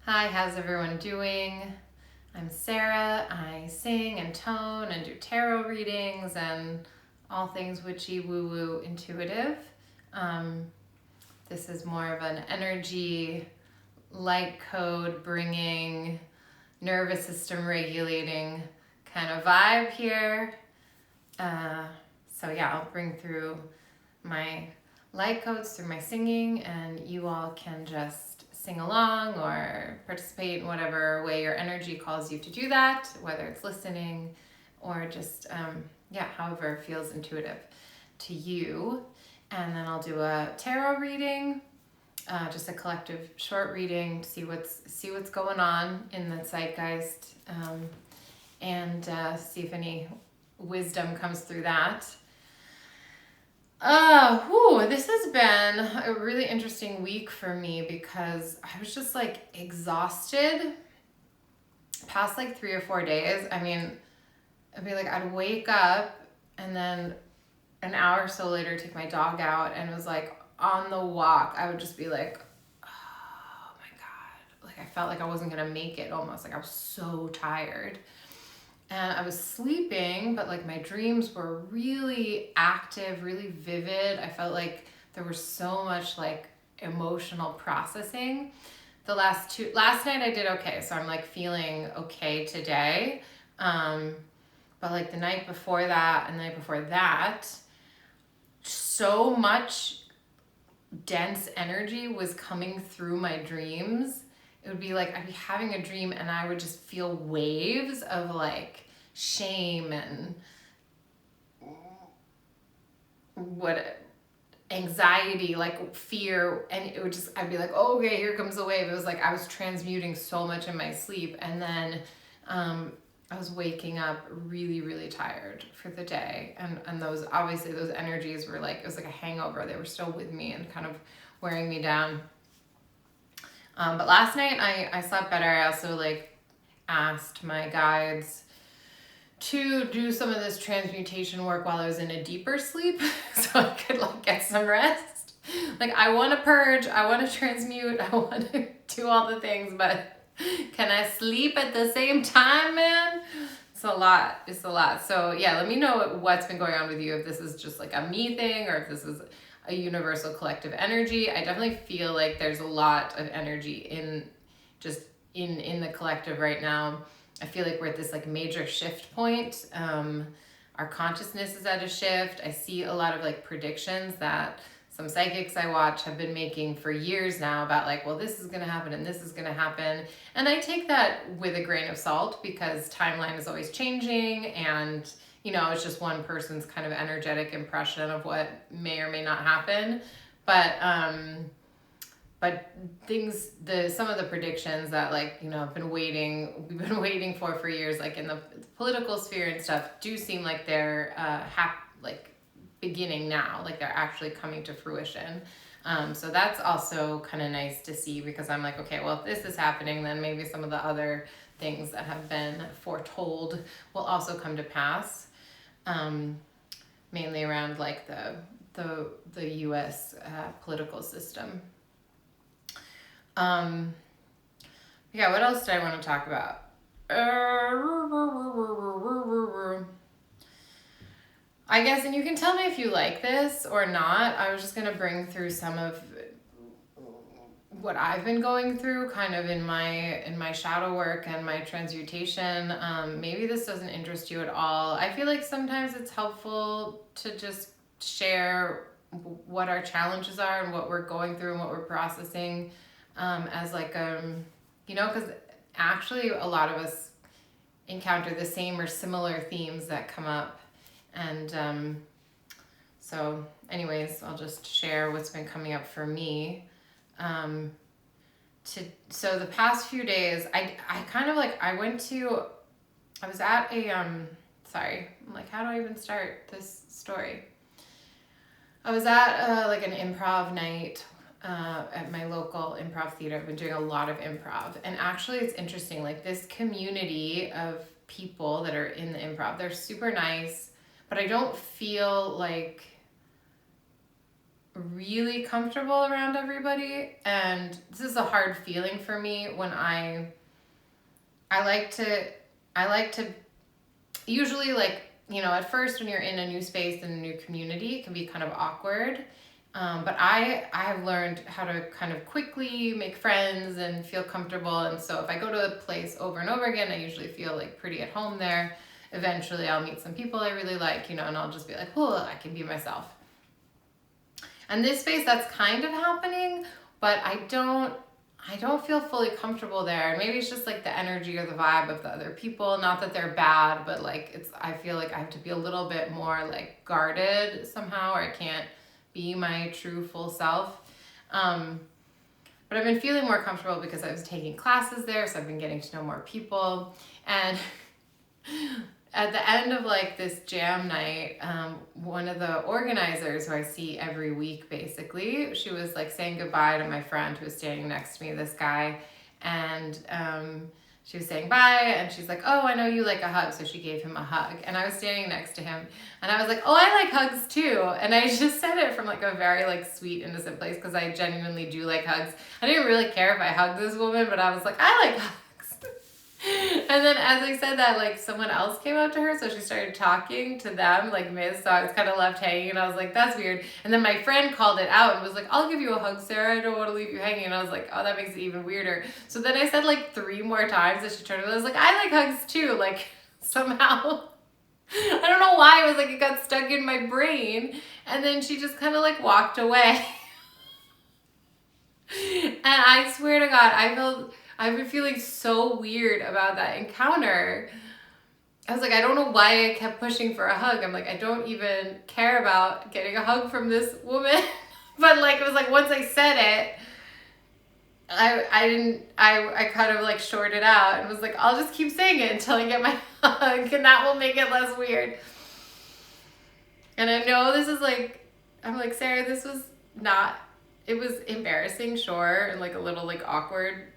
Hi, how's everyone doing? I'm Sarah. I sing and tone and do tarot readings and all things witchy, woo woo, intuitive. Um, this is more of an energy, light code bringing, nervous system regulating kind of vibe here. So, yeah, I'll bring through my light codes through my singing, and you all can just sing along or participate in whatever way your energy calls you to do that, whether it's listening or just, however it feels intuitive to you. And then I'll do a tarot reading, just a collective short reading to see what's going on in the zeitgeist, and see if any wisdom comes through that. This has been a really interesting week for me because I was just like exhausted past like 3 or 4 days. I mean, I'd wake up and then an hour or so later take my dog out, and it was like on the walk, I would just be like, oh my God. Like I felt like I wasn't gonna make it almost. Like I was so tired. And I was sleeping, but like my dreams were really active, really vivid. I felt like there was so much like emotional processing. Last night I did okay, so I'm like feeling okay today. But like the night before that and the night before that, so much dense energy was coming through my dreams. It would be like I'd be having a dream and I would just feel waves of like shame and anxiety, like fear, and it would just, I'd be like, oh, okay, here comes the wave. It was like I was transmuting so much in my sleep, and then I was waking up really, really tired for the day, and those energies were like, it was like a hangover. They were still with me and kind of wearing me down. But last night I slept better. I also like asked my guides to do some of this transmutation work while I was in a deeper sleep so I could like get some rest. Like I want to purge, I want to transmute, I want to do all the things, but can I sleep at the same time, man? It's a lot. So yeah, let me know what's been going on with you, if this is just like a me thing or if this is a universal collective energy. I definitely feel like there's a lot of energy in the collective right now. I feel like we're at this like major shift point. Our consciousness is at a shift. I see a lot of like predictions that some psychics I watch have been making for years now about like, well, this is going to happen and this is going to happen. And I take that with a grain of salt because timeline is always changing, and it's just one person's kind of energetic impression of what may or may not happen. But some of the predictions that we've been waiting for years, like in the political sphere and stuff, do seem like they're beginning now, like they're actually coming to fruition. So that's also kind of nice to see, because I'm like, okay, well, if this is happening, then maybe some of the other things that have been foretold will also come to pass. Mainly around like the U.S. Political system. What else did I want to talk about? I guess, and you can tell me if you like this or not. I was just going to bring through some of what I've been going through kind of in my shadow work and my transmutation. Maybe this doesn't interest you at all. I feel like sometimes it's helpful to just share what our challenges are and what we're going through and what we're processing, as like because actually a lot of us encounter the same or similar themes that come up. And so anyways, I'll just share what's been coming up for me. So the past few days, I was at a sorry, I'm like, how do I even start this story? I was at like an improv night at my local improv theater. I've been doing a lot of improv, and actually it's interesting, like this community of people that are in the improv, they're super nice, but I don't feel like really comfortable around everybody, and this is a hard feeling for me when I like to I like to usually, like, at first when you're in a new space and a new community, it can be kind of awkward. But I have learned how to kind of quickly make friends and feel comfortable. And so if I go to a place over and over again, I usually feel like pretty at home there. Eventually I'll meet some people I really like, and I'll just be like, oh, I can be myself. And this space, that's kind of happening, but I don't feel fully comfortable there. And maybe it's just like the energy or the vibe of the other people. Not that they're bad, but like I feel like I have to be a little bit more like guarded somehow, or I can't be my true full self. But I've been feeling more comfortable because I was taking classes there, so I've been getting to know more people. And at the end of like this jam night, one of the organizers who I see every week, basically, she was like saying goodbye to my friend who was standing next to me, this guy, and she was saying bye, and she's like, oh, I know you like a hug, so she gave him a hug. And I was standing next to him, and I was like, oh, I like hugs too. And I just said it from like a very like sweet, innocent place, because I genuinely do like hugs. I didn't really care if I hugged this woman, but I was like, I like hugs. And then as I said that, like someone else came up to her, so she started talking to them, like Miss, so I was kind of left hanging, and I was like, that's weird. And then my friend called it out and was like, I'll give you a hug, Sarah, I don't want to leave you hanging. And I was like, oh, that makes it even weirder. So then I said like 3 more times as she turned around, I was like, I like hugs too, like somehow. I don't know why, it was like it got stuck in my brain, and then she just kind of like walked away. And I swear to God, I've been feeling so weird about that encounter. I was like, I don't know why I kept pushing for a hug. I'm like, I don't even care about getting a hug from this woman. But like, it was like, once I said it, I kind of like shorted out and was like, I'll just keep saying it until I get my hug, and that will make it less weird. And I know this is like, I'm like, Sarah, this was not, it was embarrassing, sure, and like a little like awkward,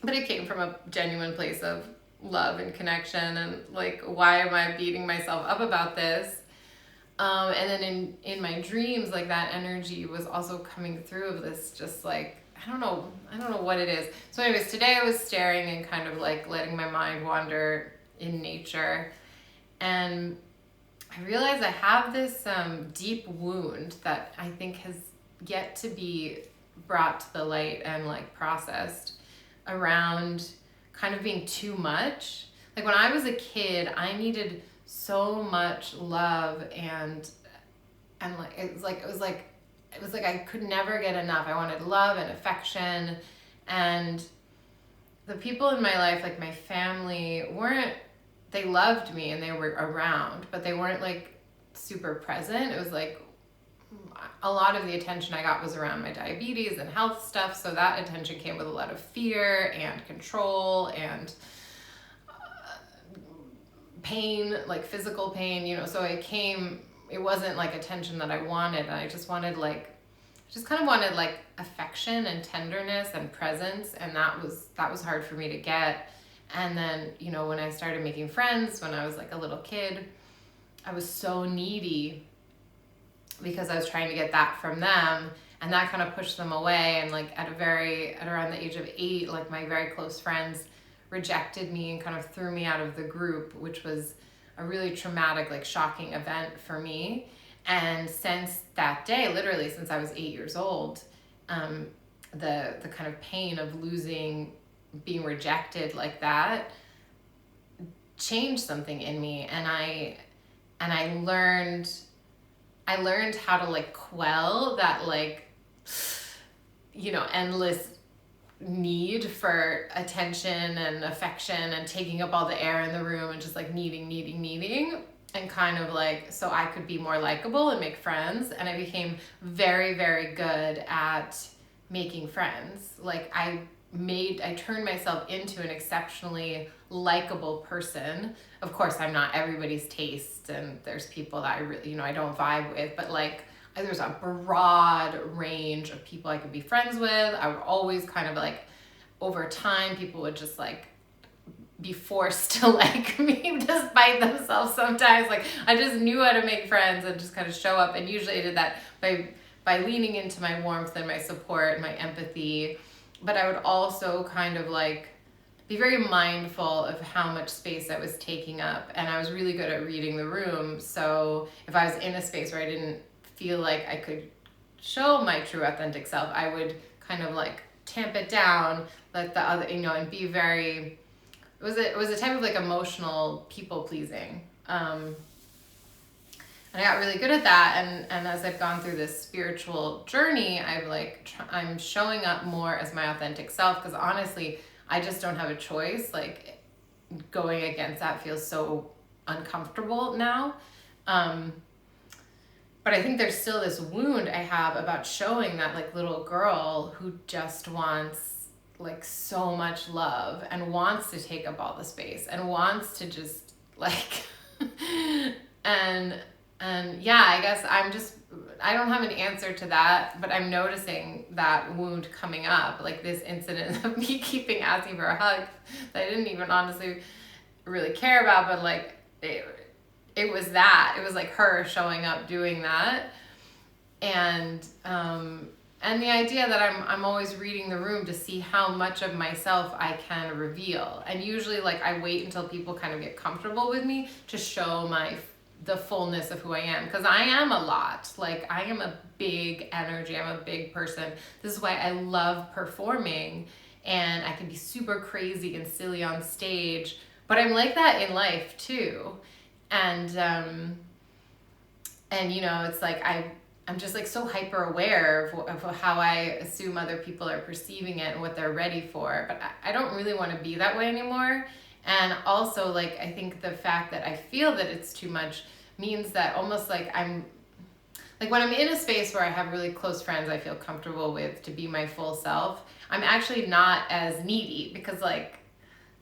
but it came from a genuine place of love and connection, and like, why am I beating myself up about this? And then in my dreams, like that energy was also coming through of this, just like, I don't know what it is. So anyways, today I was staring and kind of like letting my mind wander in nature, and I realized I have this deep wound that I think has yet to be brought to the light and like processed, around kind of being too much. Like when I was a kid, I needed so much love, and like it was like I could never get enough. I wanted love and affection, and the people in my life, like my family, they loved me and they were around, but they weren't like super present. It was like a lot of the attention I got was around my diabetes and health stuff, so that attention came with a lot of fear and control and pain, like physical pain, so it wasn't like attention that I wanted, and I just wanted like, kind of wanted like affection and tenderness and presence, and that was hard for me to get. And then, when I started making friends when I was like a little kid, I was so needy because I was trying to get that from them, and that kind of pushed them away. And like at around the age of 8, like my very close friends rejected me and kind of threw me out of the group, which was a really traumatic, like shocking event for me. And since that day, literally since I was 8 years old, the kind of pain of being rejected like that changed something in me, and I learned how to like quell that, like, endless need for attention and affection and taking up all the air in the room and just like needing, and kind of like, so I could be more likable and make friends. And I became very, very good at making friends. Like I turned myself into an exceptionally likable person. Of course, I'm not everybody's taste, and there's people that I really, I don't vibe with, but like there's a broad range of people I could be friends with. I would always kind of like, over time, people would just like be forced to like me despite themselves sometimes. Like I just knew how to make friends and just kind of show up, and usually I did that by by leaning into my warmth and my support and my empathy. But I would also kind of like be very mindful of how much space I was taking up. And I was really good at reading the room. So if I was in a space where I didn't feel like I could show my true authentic self, I would kind of like tamp it down, let the other, and be very, it was a type of like emotional people pleasing. And I got really good at that. And as I've gone through this spiritual journey, I'm showing up more as my authentic self, because honestly, I just don't have a choice. Like, going against that feels so uncomfortable now. But I think there's still this wound I have about showing that like little girl who just wants like so much love and wants to take up all the space and wants to just like and yeah, I guess I don't have an answer to that, but I'm noticing that wound coming up, like this incident of me keeping asking for a hug that I didn't even honestly really care about, but like it was like her showing up doing that. And the idea that I'm always reading the room to see how much of myself I can reveal. And usually like I wait until people kind of get comfortable with me to show the fullness of who I am, because I am a lot. Like, I am a big energy. I'm a big person. This is why I love performing, and I can be super crazy and silly on stage, but I'm like that in life too. And it's like I'm just like so hyper aware of how I assume other people are perceiving it and what they're ready for, but I don't really want to be that way anymore. And also, like, I think the fact that I feel that it's too much means that almost like I'm, like, when I'm in a space where I have really close friends I feel comfortable with to be my full self, I'm actually not as needy, because, like,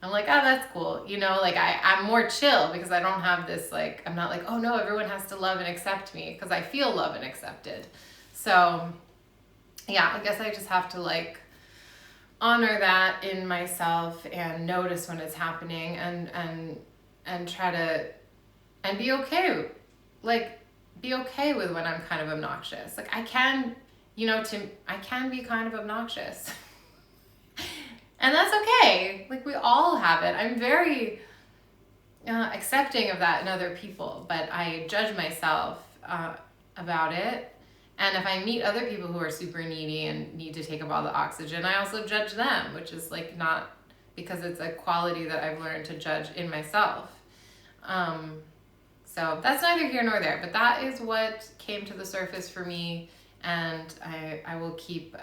I'm like, oh, that's cool. Like, I'm more chill because I don't have this, like, I'm not like, oh no, everyone has to love and accept me, because I feel love and accepted. So, yeah, I guess I just have to, like, honor that in myself and notice when it's happening, and try to, and be okay, like, be okay with when I'm kind of obnoxious. Like, I can be kind of obnoxious. And that's okay. Like, we all have it. I'm very accepting of that in other people, but I judge myself about it. And if I meet other people who are super needy and need to take up all the oxygen, I also judge them, which is like not, because it's a quality that I've learned to judge in myself. So that's neither here nor there, but that is what came to the surface for me. And I will keep,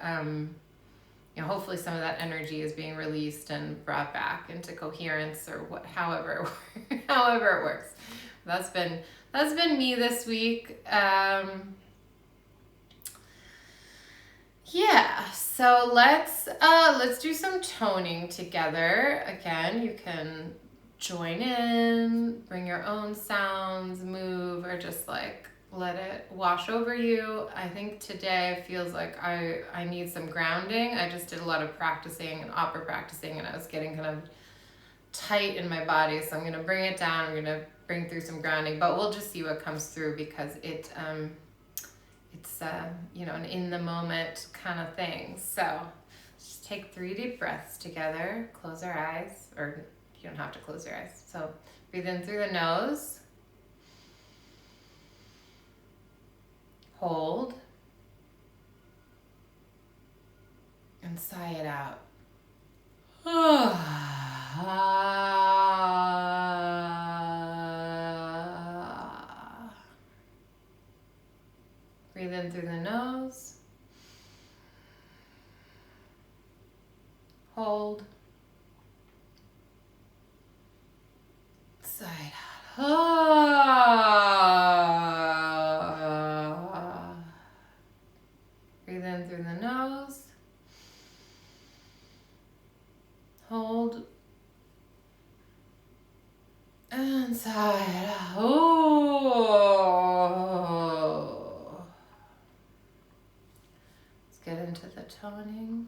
hopefully some of that energy is being released and brought back into coherence, or however it works. That's been me this week. Yeah, so let's do some toning together. Again, you can join in, bring your own sounds, move, or just like let it wash over you. I think today feels like I need some grounding. I just did a lot of practicing and opera practicing, and I was getting kind of tight in my body, so I'm going to bring it down. I'm going to bring through some grounding, but we'll just see what comes through, because it's an in the moment kind of thing. So just take 3 deep breaths together. Close our eyes, or you don't have to close your eyes. So breathe in through the nose. Hold. And sigh it out. Breathe in through the nose. Hold. Sigh it out. Breathe in through the nose. Hold. And sigh it out. Let's get into the toning.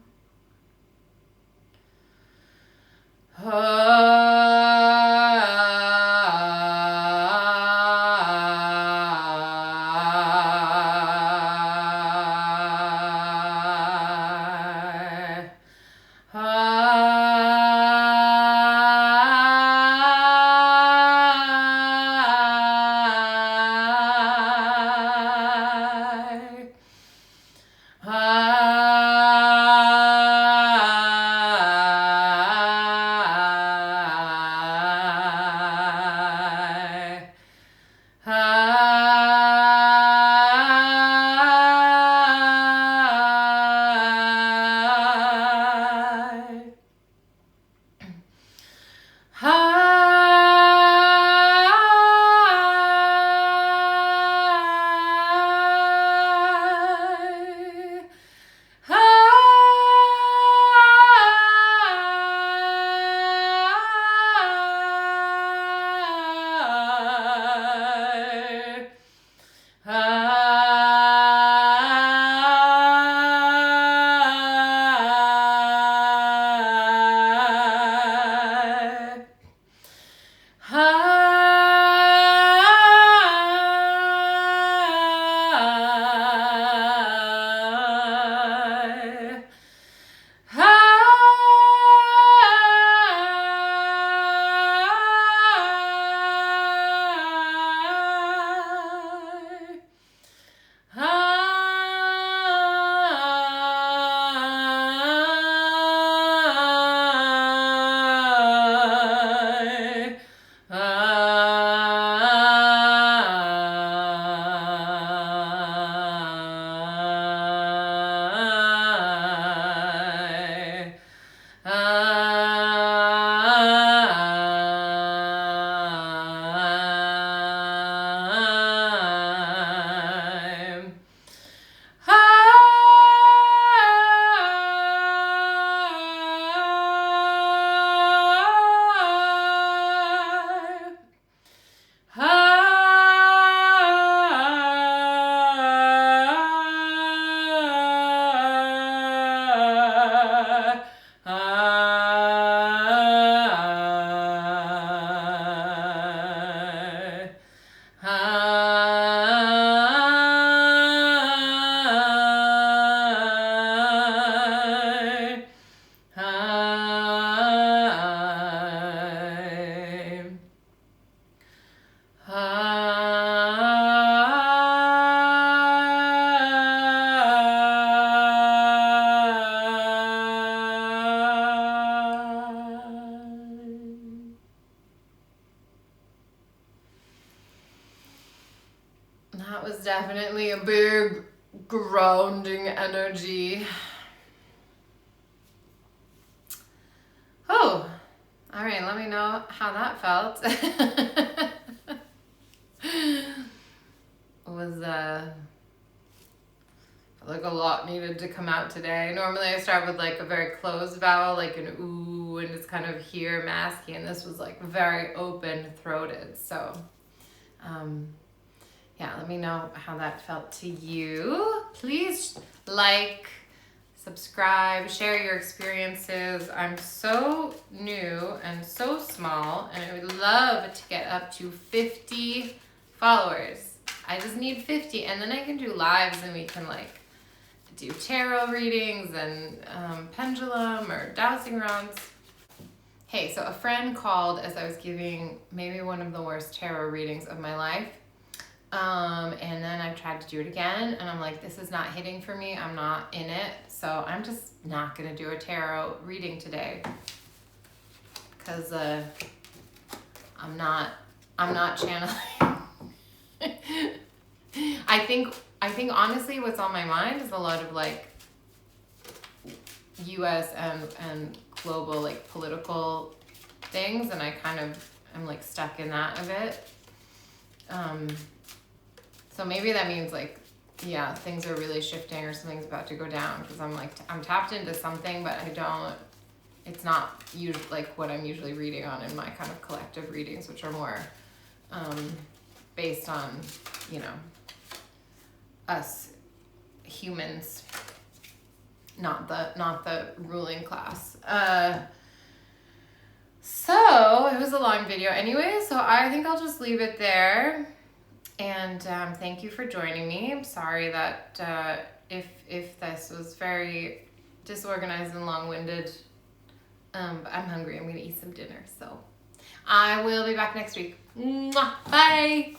That was definitely a big grounding energy. Oh, all right, let me know how that felt. It was like a lot needed to come out today. Normally I start with like a very closed vowel, like an ooh, and it's kind of here masky, and this was like very open throated. So yeah, let me know how that felt to you. Please like, subscribe, share your experiences. I'm so new and so small, and I would love to get up to 50 followers. I just need 50, and then I can do lives, and we can like do tarot readings and pendulum or dowsing rods. Hey, so a friend called as I was giving maybe one of the worst tarot readings of my life. And then I tried to do it again, and I'm like, this is not hitting for me. I'm not in it. So I'm just not going to do a tarot reading today because I'm not channeling. I think honestly what's on my mind is a lot of like US and global like political things, and I kind of am like stuck in that a bit. So maybe that means like, yeah, things are really shifting or something's about to go down, because I'm like, I'm tapped into something, but it's not usually like what I'm usually reading on in my kind of collective readings, which are more based on, you know, us humans, not the ruling class. So it was a long video anyway, so I think I'll just leave it there. And thank you for joining me. I'm sorry that if this was very disorganized and long-winded, but I'm hungry. I'm gonna eat some dinner, so I will be back next week. Mwah! Bye.